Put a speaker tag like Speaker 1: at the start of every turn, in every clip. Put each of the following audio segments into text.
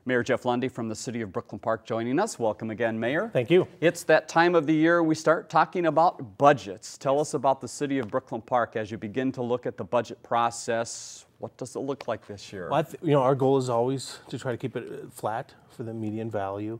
Speaker 1: Mayor Jeff Lunde from the City of Brooklyn Park joining us. Welcome again, Mayor.
Speaker 2: Thank you.
Speaker 1: It's that time of the year we start talking about budgets. Tell us about the City of Brooklyn Park as you begin to look at the budget process. What does it look like this year?
Speaker 2: Well, our goal is always to try to keep it flat for the median value.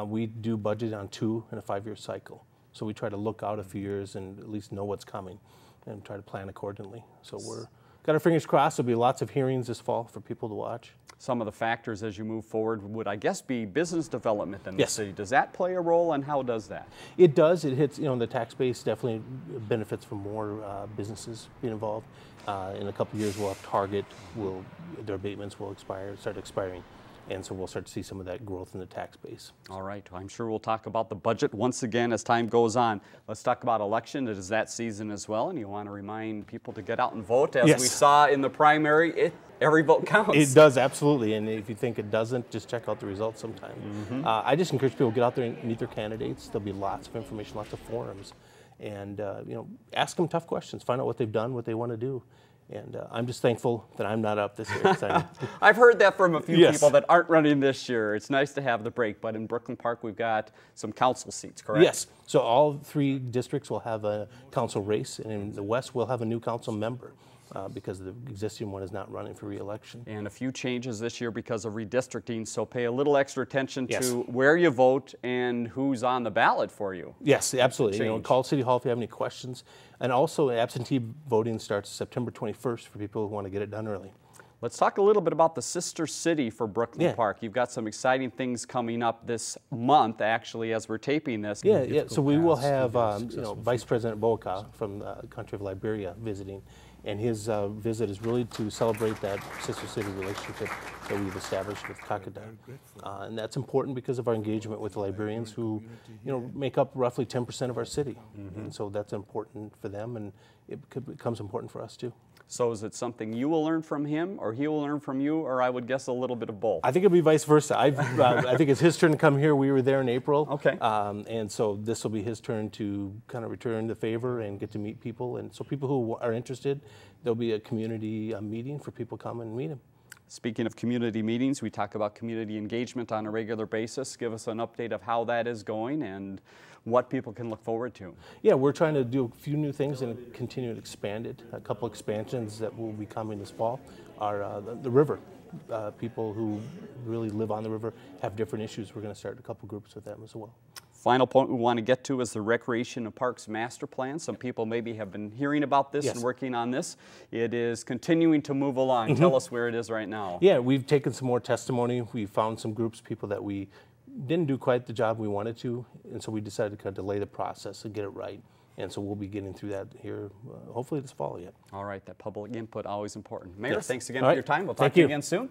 Speaker 2: We do budget on 2 and a 5-year cycle. So we try to look out a few years and at least know what's coming and try to plan accordingly. So we're got our fingers crossed. There'll be lots of hearings this fall for people to watch.
Speaker 1: Some of the factors as you move forward would, I guess, be business development in the
Speaker 2: Yes.
Speaker 1: city. Does that play a role, and how does that?
Speaker 2: It does. It hits, the tax base definitely benefits from more businesses being involved. In a couple of years, we'll have Target. Their abatements will start expiring. And so we'll start to see some of that growth in the tax base.
Speaker 1: All right. I'm sure we'll talk about the budget once again as time goes on. Let's talk about election. It is that season as well, and you want to remind people to get out and vote. As
Speaker 2: Yes.
Speaker 1: we saw in the primary, every vote counts.
Speaker 2: It does, absolutely. And if you think it doesn't, just check out the results sometime. I just encourage people to get out there and meet their candidates. There'll be lots of information, lots of forums. And, ask them tough questions. Find out what they've done, what they want to do. And I'm just thankful that I'm not up this year.
Speaker 1: I've heard that from a few
Speaker 2: Yes.
Speaker 1: people that aren't running this year. It's nice to have the break, but in Brooklyn Park we've got some council seats, correct?
Speaker 2: Yes. So all 3 districts will have a council race, and in the West we'll have a new council member because the existing one is not running for re-election.
Speaker 1: And a few changes this year because of redistricting, so pay a little extra attention
Speaker 2: Yes.
Speaker 1: to where you vote and who's on the ballot for you.
Speaker 2: Yes, absolutely.
Speaker 1: Change.
Speaker 2: Call City Hall if you have any questions. And also absentee voting starts September 21st for people who want to get it done early.
Speaker 1: Let's talk a little bit about the sister city for Brooklyn
Speaker 2: Yeah.
Speaker 1: Park. You've got some exciting things coming up this month, actually, as we're taping this.
Speaker 2: Yeah. So we will have Vice President Boca from the country of Liberia visiting, and his visit is really to celebrate that sister city relationship that we've established with Kakada. And that's important because of our engagement with the Liberians, who make up roughly 10% of our city. And so that's important for them, and it becomes important for us too.
Speaker 1: So is it something you will learn from him, or he will learn from you, or I would guess a little bit of both?
Speaker 2: I think it'll be vice versa. I think it's his turn to come here. We were there in April.
Speaker 1: Okay.
Speaker 2: And so this will be his turn to kind of return the favor and get to meet people. And so people who are interested, there'll be a community meeting for people to come and meet him.
Speaker 1: Speaking of community meetings, we talk about community engagement on a regular basis. Give us an update of how that is going and what people can look forward to.
Speaker 2: Yeah, we're trying to do a few new things and continue to expand it. A couple expansions that will be coming this fall are the river. People who really live on the river have different issues. We're going to start a couple groups with them as well.
Speaker 1: Final point we want to get to is the Recreation and Parks Master Plan. Some people maybe have been hearing about this and working on this. It is continuing to move along. Tell us where it is right now.
Speaker 2: Yeah, we've taken some more testimony. We found some groups, people that we didn't do quite the job we wanted to, and so we decided to kind of delay the process and get it right. And so we'll be getting through that here, hopefully this fall yet.
Speaker 1: All right, that public input, always important. Mayor, thanks again for
Speaker 2: right.
Speaker 1: your time. We'll talk
Speaker 2: Thank
Speaker 1: to you
Speaker 2: you
Speaker 1: again soon.